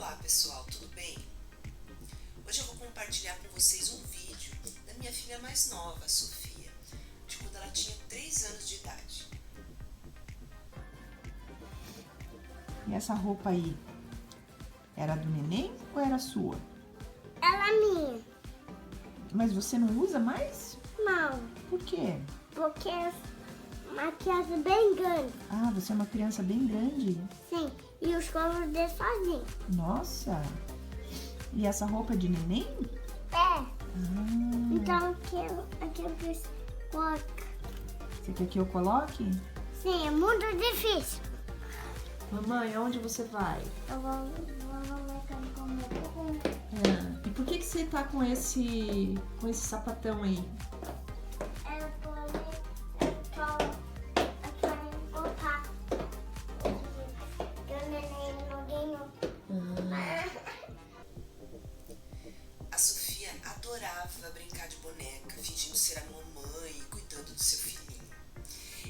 Olá pessoal, tudo bem? Hoje eu vou compartilhar com vocês um vídeo da minha filha mais nova, a Sofia, de quando ela tinha 3 anos de idade. E essa roupa aí, era do neném ou era sua? Ela é minha. Mas você não usa mais? Não, Por quê? porque é uma criança bem grande. Ah, você é uma criança bem grande. Sim, e os colos dele sozinho. Nossa! E essa roupa é de neném? É, Ah, então aqui eu fiz coloca. você quer que eu coloque? Sim, é muito difícil. Mamãe, aonde você vai? Eu vou marcar como E por que você tá com esse sapatão aí? eu tô botar. Eu neném não ganhou. A Sofia adorava brincar de boneca, fingindo ser a mamãe e cuidando do seu filhinho.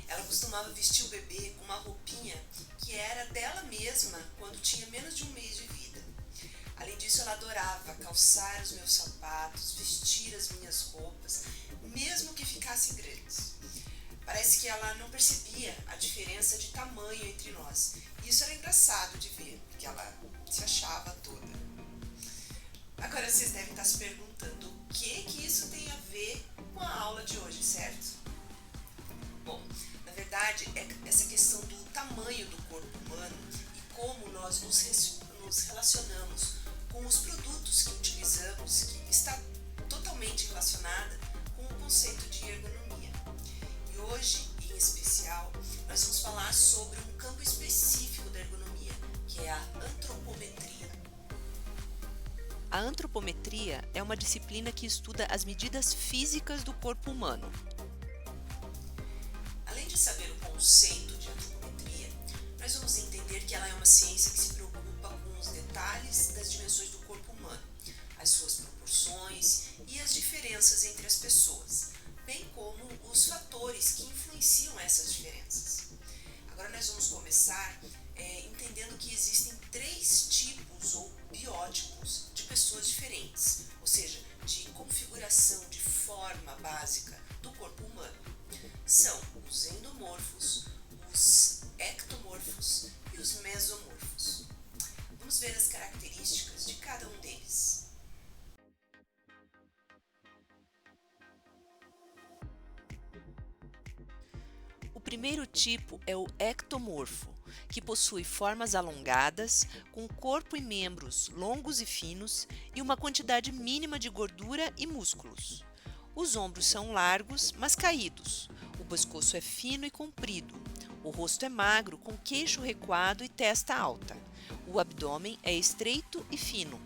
Ela costumava vestir o bebê com uma roupinha que era dela mesma quando tinha menos de um mês de vida. Além disso, ela adorava calçar os meus sapatos, vestir as minhas roupas, mesmo que ficassem grandes. Parece que ela não percebia a diferença de tamanho entre nós. E isso era engraçado de ver, porque ela se achava toda. Agora vocês devem estar se perguntando o que isso tem a ver com a aula de hoje, certo? Bom, na verdade é essa questão do tamanho do corpo humano e como nós nos relacionamos com os produtos que utilizamos, que está totalmente relacionada com o conceito de ergonomia. E hoje, em especial, nós vamos falar sobre um campo específico da ergonomia, que é a antropometria. A antropometria é uma disciplina que estuda as medidas físicas do corpo humano. Além de saber o conceito de antropometria, nós vamos entender que ela é uma ciência que se preocupa com os detalhes das dimensões do corpo humano, as suas proporções e as diferenças entre as pessoas, bem como os fatores que influenciam essas diferenças. Agora nós vamos começar entendendo que existem 3 tipos ou biótipos de pessoas diferentes, ou seja, de configuração, de forma básica do corpo humano. São os endomorfos, os ectomorfos e os mesomorfos. Vamos ver as características de cada um deles. O primeiro tipo é o ectomorfo, que possui formas alongadas, com corpo e membros longos e finos e uma quantidade mínima de gordura e músculos. Os ombros são largos, mas caídos. O pescoço é fino e comprido. O rosto é magro, com queixo recuado e testa alta. O abdômen é estreito e fino.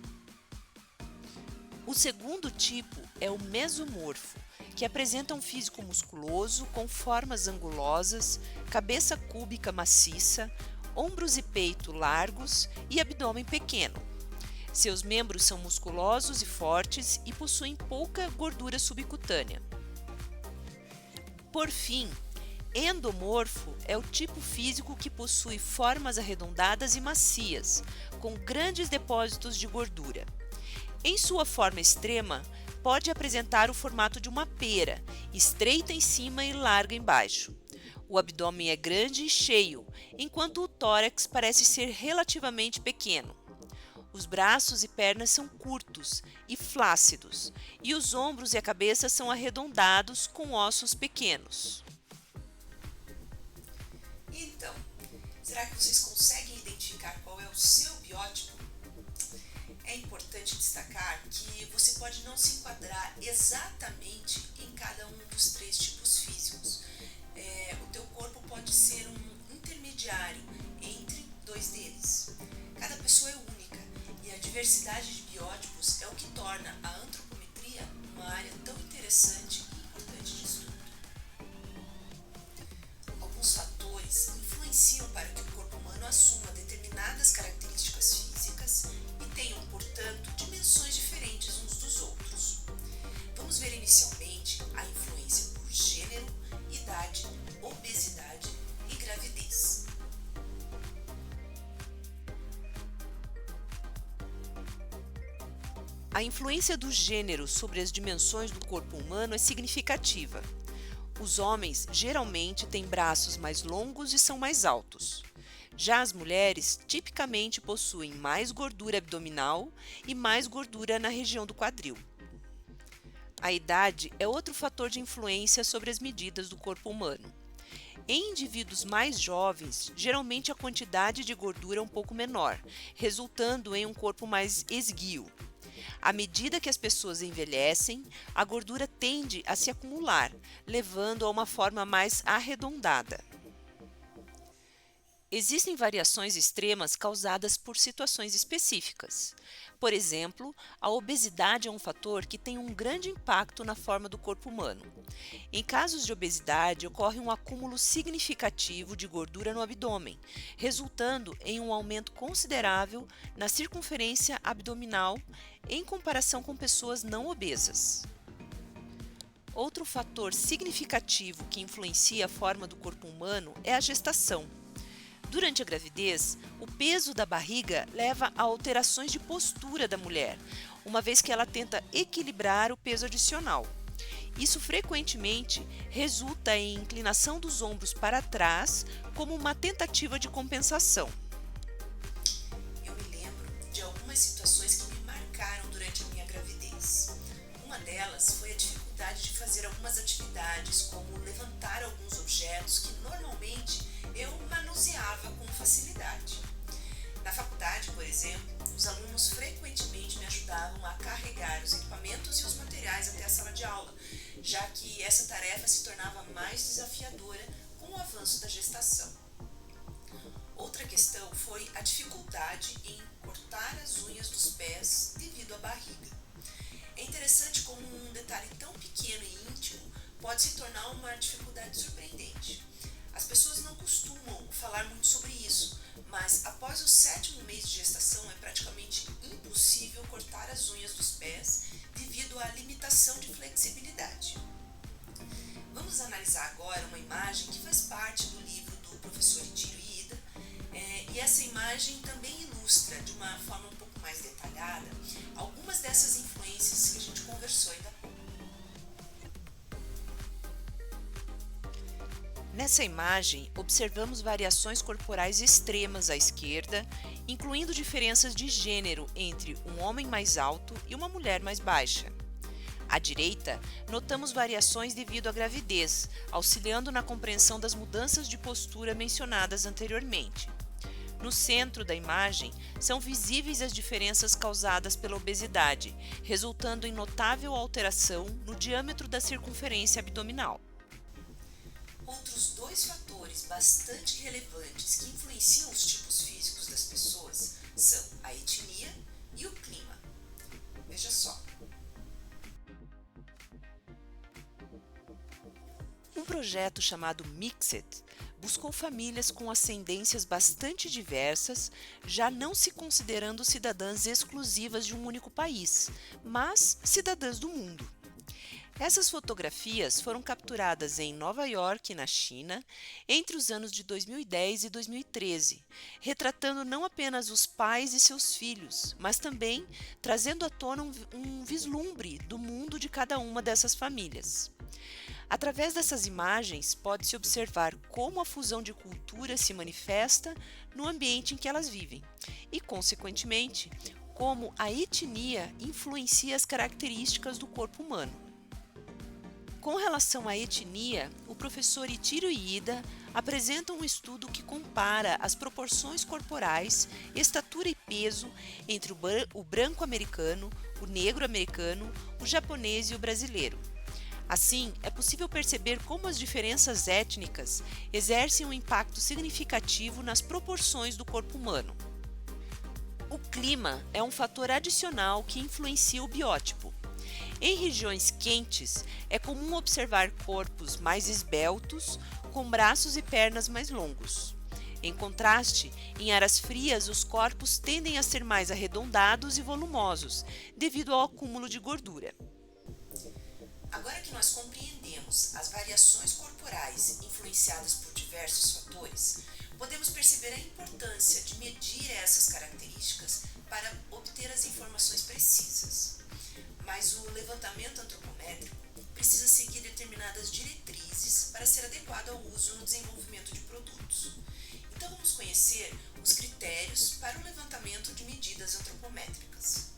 O segundo tipo é o mesomorfo, que apresenta um físico musculoso, com formas angulosas, cabeça cúbica maciça, ombros e peito largos e abdômen pequeno. Seus membros são musculosos e fortes e possuem pouca gordura subcutânea. Por fim, endomorfo é o tipo físico que possui formas arredondadas e macias, com grandes depósitos de gordura. Em sua forma extrema, pode apresentar o formato de uma pera, estreita em cima e larga embaixo. O abdômen é grande e cheio, enquanto o tórax parece ser relativamente pequeno. Os braços e pernas são curtos e flácidos, e os ombros e a cabeça são arredondados com ossos pequenos. Então, será que vocês conseguem identificar qual é o seu biótipo? É importante destacar que você pode não se enquadrar exatamente em cada um dos 3 tipos físicos. O teu corpo pode ser um intermediário entre 2 deles. Cada pessoa é única e a diversidade de biótipos é o que torna a antropometria uma área tão interessante e importante de estudo. Alguns fatores influenciam para que o corpo humano assuma determinadas características físicas e tenham, portanto, dimensões diferentes uns dos outros. Vamos ver inicialmente a influência por gênero, idade, obesidade e gravidez. A influência do gênero sobre as dimensões do corpo humano é significativa. Os homens geralmente têm braços mais longos e são mais altos. Já as mulheres tipicamente possuem mais gordura abdominal e mais gordura na região do quadril. A idade é outro fator de influência sobre as medidas do corpo humano. Em indivíduos mais jovens, geralmente a quantidade de gordura é um pouco menor, resultando em um corpo mais esguio. À medida que as pessoas envelhecem, a gordura tende a se acumular, levando a uma forma mais arredondada. Existem variações extremas causadas por situações específicas. Por exemplo, a obesidade é um fator que tem um grande impacto na forma do corpo humano. Em casos de obesidade, ocorre um acúmulo significativo de gordura no abdômen, resultando em um aumento considerável na circunferência abdominal em comparação com pessoas não obesas. Outro fator significativo que influencia a forma do corpo humano é a gestação. Durante a gravidez, o peso da barriga leva a alterações de postura da mulher, uma vez que ela tenta equilibrar o peso adicional. Isso frequentemente resulta em inclinação dos ombros para trás, como uma tentativa de compensação. Eu me lembro de algumas situações que me marcaram durante a minha gravidez. Uma delas foi a dificuldade de fazer algumas atividades, como levantar alguns objetos que normalmente eu manuseava com facilidade. Na faculdade, por exemplo, os alunos frequentemente me ajudavam a carregar os equipamentos e os materiais até a sala de aula, já que essa tarefa se tornava mais desafiadora com o avanço da gestação. Outra questão foi a dificuldade em cortar as unhas dos pés devido à barriga. É interessante como um detalhe tão pequeno e íntimo pode se tornar uma dificuldade surpreendente. As pessoas não costumam falar muito sobre isso, mas após o 7º mês de gestação é praticamente impossível cortar as unhas dos pés devido à limitação de flexibilidade. Vamos analisar agora uma imagem que faz parte do livro do professor Itírio Iida, e essa imagem também ilustra de uma forma um pouco mais detalhada algumas dessas influências que a gente conversou ainda há pouco. Nessa imagem, observamos variações corporais extremas à esquerda, incluindo diferenças de gênero entre um homem mais alto e uma mulher mais baixa. À direita, notamos variações devido à gravidez, auxiliando na compreensão das mudanças de postura mencionadas anteriormente. No centro da imagem, são visíveis as diferenças causadas pela obesidade, resultando em notável alteração no diâmetro da circunferência abdominal. Outros dois fatores bastante relevantes que influenciam os tipos físicos das pessoas são a etnia e o clima. Veja só. Um projeto chamado Mixed buscou famílias com ascendências bastante diversas, já não se considerando cidadãs exclusivas de um único país, mas cidadãs do mundo. Essas fotografias foram capturadas em Nova York, na China, entre os anos de 2010 e 2013, retratando não apenas os pais e seus filhos, mas também trazendo à tona um vislumbre do mundo de cada uma dessas famílias. Através dessas imagens, pode-se observar como a fusão de culturas se manifesta no ambiente em que elas vivem e, consequentemente, como a etnia influencia as características do corpo humano. Com relação à etnia, o professor Itírio Iida apresenta um estudo que compara as proporções corporais, estatura e peso entre o branco americano, o negro americano, o japonês e o brasileiro. Assim, é possível perceber como as diferenças étnicas exercem um impacto significativo nas proporções do corpo humano. O clima é um fator adicional que influencia o biótipo. Em regiões quentes, é comum observar corpos mais esbeltos, com braços e pernas mais longos. Em contraste, em áreas frias, os corpos tendem a ser mais arredondados e volumosos, devido ao acúmulo de gordura. Agora que nós compreendemos as variações corporais influenciadas por diversos fatores, podemos perceber a importância de medir essas características para obter as informações precisas. Mas o levantamento antropométrico precisa seguir determinadas diretrizes para ser adequado ao uso no desenvolvimento de produtos. Então vamos conhecer os critérios para o levantamento de medidas antropométricas.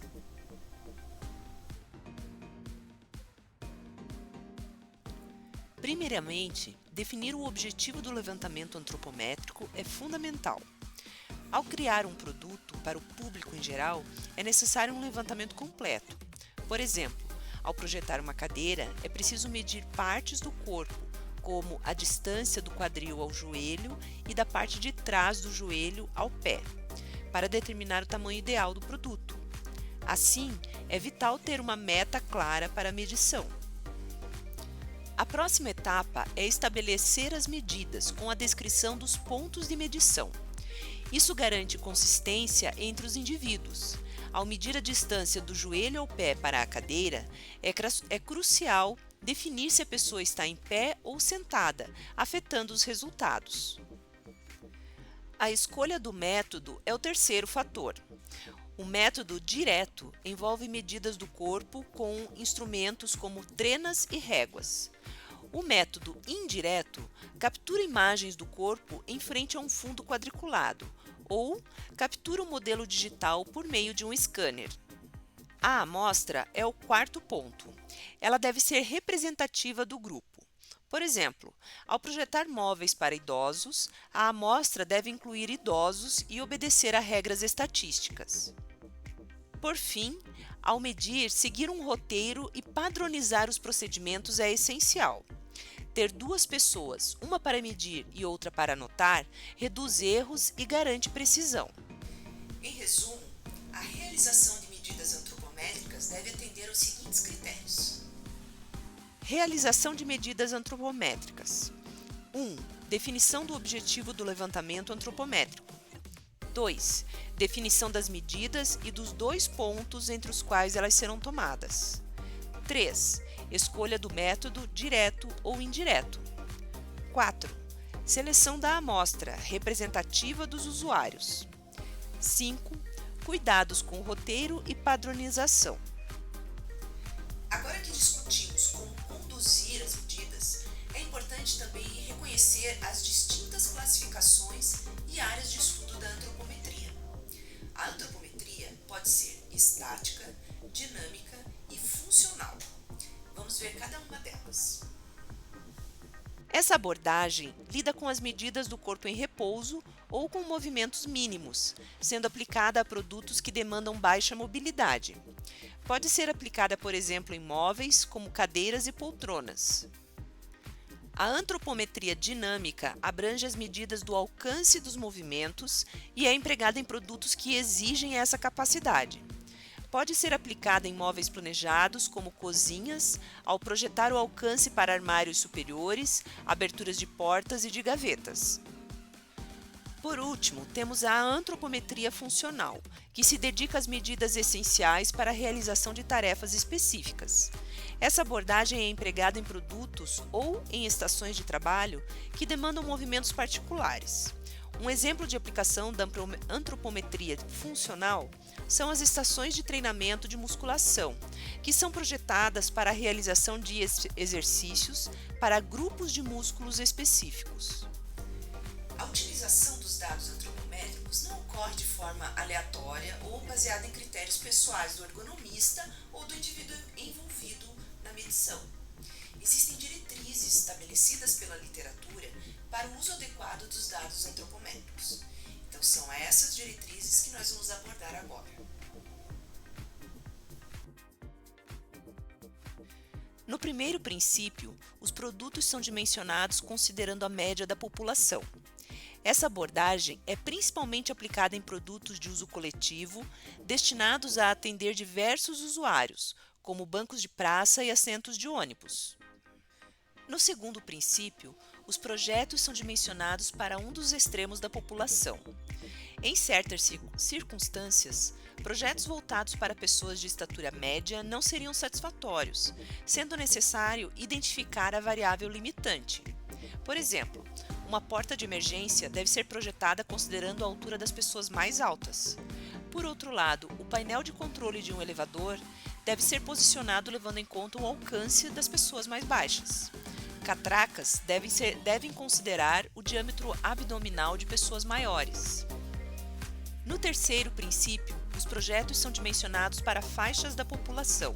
Primeiramente, definir o objetivo do levantamento antropométrico é fundamental. Ao criar um produto para o público em geral, é necessário um levantamento completo. Por exemplo, ao projetar uma cadeira, é preciso medir partes do corpo, como a distância do quadril ao joelho e da parte de trás do joelho ao pé, para determinar o tamanho ideal do produto. Assim, é vital ter uma meta clara para a medição. A próxima etapa é estabelecer as medidas com a descrição dos pontos de medição. Isso garante consistência entre os indivíduos. Ao medir a distância do joelho ao pé para a cadeira, é crucial definir se a pessoa está em pé ou sentada, afetando os resultados. A escolha do método é o terceiro fator. O método direto envolve medidas do corpo com instrumentos como trenas e réguas. O método indireto captura imagens do corpo em frente a um fundo quadriculado ou captura o modelo digital por meio de um scanner. A amostra é o quarto ponto. Ela deve ser representativa do grupo. Por exemplo, ao projetar móveis para idosos, a amostra deve incluir idosos e obedecer a regras estatísticas. Por fim, ao medir, seguir um roteiro e padronizar os procedimentos é essencial. Ter duas pessoas, uma para medir e outra para anotar, reduz erros e garante precisão. Em resumo, a realização de medidas antropométricas deve atender aos seguintes critérios. Realização de medidas antropométricas. 1. Definição do objetivo do levantamento antropométrico. 2. Definição das medidas e dos dois pontos entre os quais elas serão tomadas. 3. Escolha do método direto ou indireto. 4. Seleção da amostra representativa dos usuários. 5. Cuidados com o roteiro e padronização. Agora que discutimos como conduzir as medidas, é importante também reconhecer as distintas classificações e áreas de estudo da antropometria. A antropometria pode ser estática, dinâmica e funcional. Vamos ver cada uma delas. Essa abordagem lida com as medidas do corpo em repouso ou com movimentos mínimos, sendo aplicada a produtos que demandam baixa mobilidade. Pode ser aplicada, por exemplo, em móveis como cadeiras e poltronas. A antropometria dinâmica abrange as medidas do alcance dos movimentos e é empregada em produtos que exigem essa capacidade. Pode ser aplicada em móveis planejados, como cozinhas, ao projetar o alcance para armários superiores, aberturas de portas e de gavetas. Por último, temos a antropometria funcional, que se dedica às medidas essenciais para a realização de tarefas específicas. Essa abordagem é empregada em produtos ou em estações de trabalho que demandam movimentos particulares. Um exemplo de aplicação da antropometria funcional são as estações de treinamento de musculação, que são projetadas para a realização de exercícios para grupos de músculos específicos. A utilização dos dados antropométricos não ocorre de forma aleatória ou baseada em critérios pessoais do ergonomista ou do indivíduo envolvido na medição. Existem diretrizes estabelecidas pela literatura para o uso adequado dos dados antropométricos. Então, são essas diretrizes que nós vamos abordar agora. No primeiro princípio, os produtos são dimensionados considerando a média da população. Essa abordagem é principalmente aplicada em produtos de uso coletivo, destinados a atender diversos usuários, como bancos de praça e assentos de ônibus. No segundo princípio, os projetos são dimensionados para um dos extremos da população. Em certas circunstâncias, projetos voltados para pessoas de estatura média não seriam satisfatórios, sendo necessário identificar a variável limitante. Por exemplo, uma porta de emergência deve ser projetada considerando a altura das pessoas mais altas. Por outro lado, o painel de controle de um elevador deve ser posicionado levando em conta o alcance das pessoas mais baixas. Catracas devem considerar o diâmetro abdominal de pessoas maiores. No terceiro princípio, os projetos são dimensionados para faixas da população.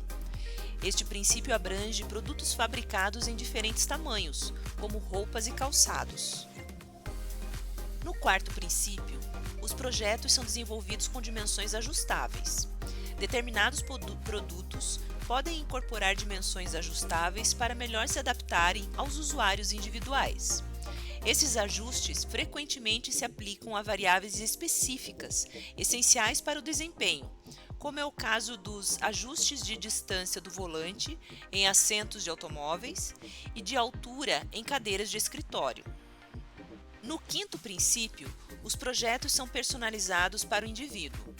Este princípio abrange produtos fabricados em diferentes tamanhos, como roupas e calçados. No quarto princípio, os projetos são desenvolvidos com dimensões ajustáveis. Determinados produtos podem incorporar dimensões ajustáveis para melhor se adaptarem aos usuários individuais. Esses ajustes frequentemente se aplicam a variáveis específicas, essenciais para o desempenho, como é o caso dos ajustes de distância do volante em assentos de automóveis e de altura em cadeiras de escritório. No quinto princípio, os projetos são personalizados para o indivíduo.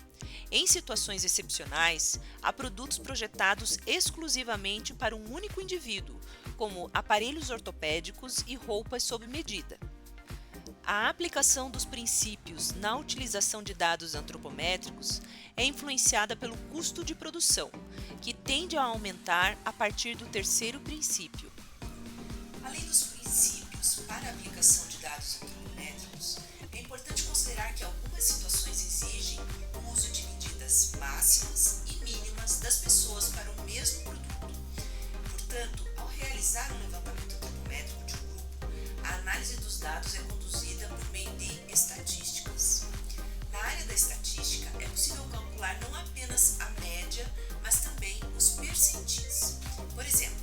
Em situações excepcionais, há produtos projetados exclusivamente para um único indivíduo, como aparelhos ortopédicos e roupas sob medida. A aplicação dos princípios na utilização de dados antropométricos é influenciada pelo custo de produção, que tende a aumentar a partir do terceiro princípio. Além dos princípios para a aplicação de dados antropométricos, é importante considerar que algumas situações exigem o uso de medidas máximas e mínimas das pessoas para o mesmo produto. Portanto, ao realizar um levantamento antropométrico de um grupo, a análise dos dados é conduzida por meio de estatísticas. Na área da estatística, é possível calcular não apenas a média, mas também os percentis. Por exemplo,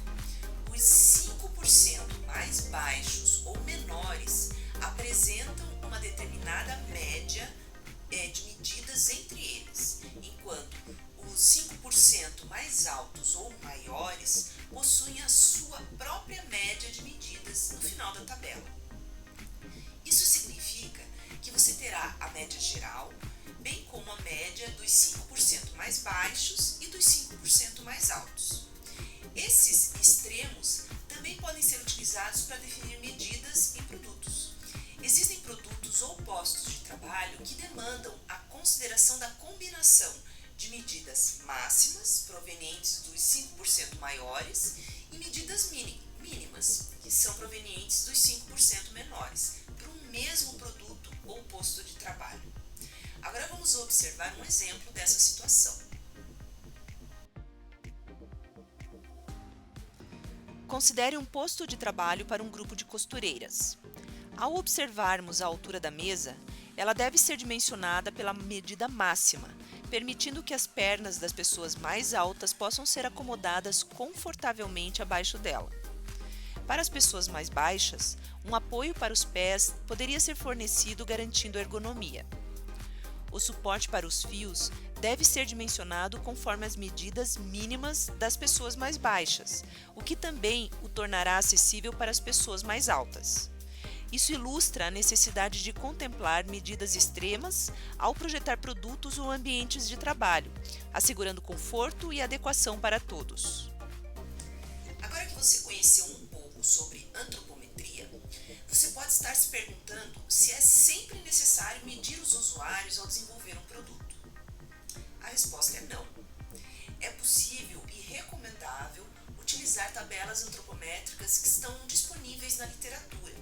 os 5% mais baixos ou menores apresentam uma determinada média de medidas entre eles, enquanto os 5% mais altos ou maiores possuem a sua própria média de medidas no final da tabela. Isso significa que você terá a média geral, bem como a média dos 5% mais baixos e dos 5% mais altos. Esses extremos também podem ser utilizados para definir medidas em produtos. Existem produtos ou postos de trabalho que demandam a consideração da combinação de medidas máximas, provenientes dos 5% maiores, e medidas mínimas, que são provenientes dos 5% menores, para um mesmo produto ou posto de trabalho. Agora vamos observar um exemplo dessa situação. Considere um posto de trabalho para um grupo de costureiras. Ao observarmos a altura da mesa, ela deve ser dimensionada pela medida máxima, permitindo que as pernas das pessoas mais altas possam ser acomodadas confortavelmente abaixo dela. Para as pessoas mais baixas, um apoio para os pés poderia ser fornecido garantindo ergonomia. O suporte para os fios deve ser dimensionado conforme as medidas mínimas das pessoas mais baixas, o que também o tornará acessível para as pessoas mais altas. Isso ilustra a necessidade de contemplar medidas extremas ao projetar produtos ou ambientes de trabalho, assegurando conforto e adequação para todos. Agora que você conheceu um pouco sobre antropometria, você pode estar se perguntando se é sempre necessário medir os usuários ao desenvolver um produto. A resposta é não. É possível e recomendável utilizar tabelas antropométricas que estão disponíveis na literatura.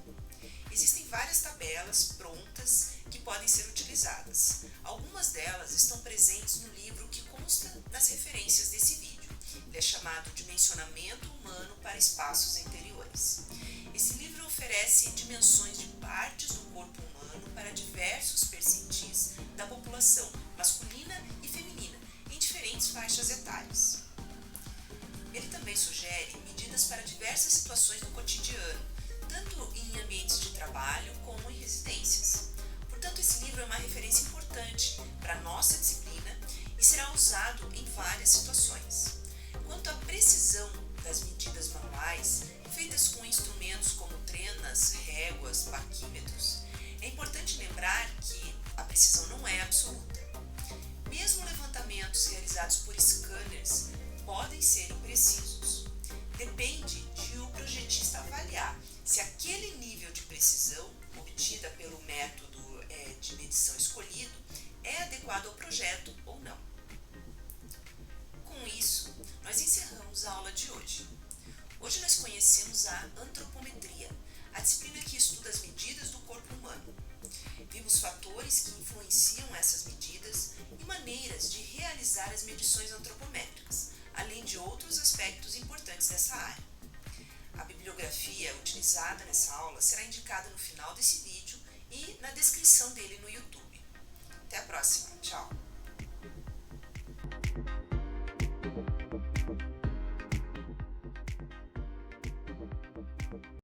Existem várias tabelas prontas que podem ser utilizadas. Algumas delas estão presentes no livro que consta nas referências desse vídeo. Ele é chamado Dimensionamento Humano para Espaços Interiores. Esse livro oferece dimensões de partes do corpo humano para diversos percentis da população masculina e feminina, em diferentes faixas etárias. Ele também sugere medidas para diversas situações do cotidiano, tanto em ambientes de trabalho como em residências. Portanto, esse livro é uma referência importante para a nossa disciplina e será usado em várias situações. Quanto à precisão das medidas manuais, feitas com instrumentos como trenas, réguas, paquímetros, é importante lembrar que a precisão não é absoluta. Mesmo levantamentos realizados por scanners podem ser imprecisos. Depende de o projetista avaliar se aquele nível de precisão obtido projeto ou não. Com isso, nós encerramos a aula de hoje. Hoje nós conhecemos a antropometria, a disciplina que estuda as medidas do corpo humano. Vimos fatores que influenciam essas medidas e maneiras de realizar as medições antropométricas, além de outros aspectos importantes dessa área. A bibliografia utilizada nessa aula será indicada no final desse vídeo e na descrição dele no YouTube. Até a próxima. Tchau!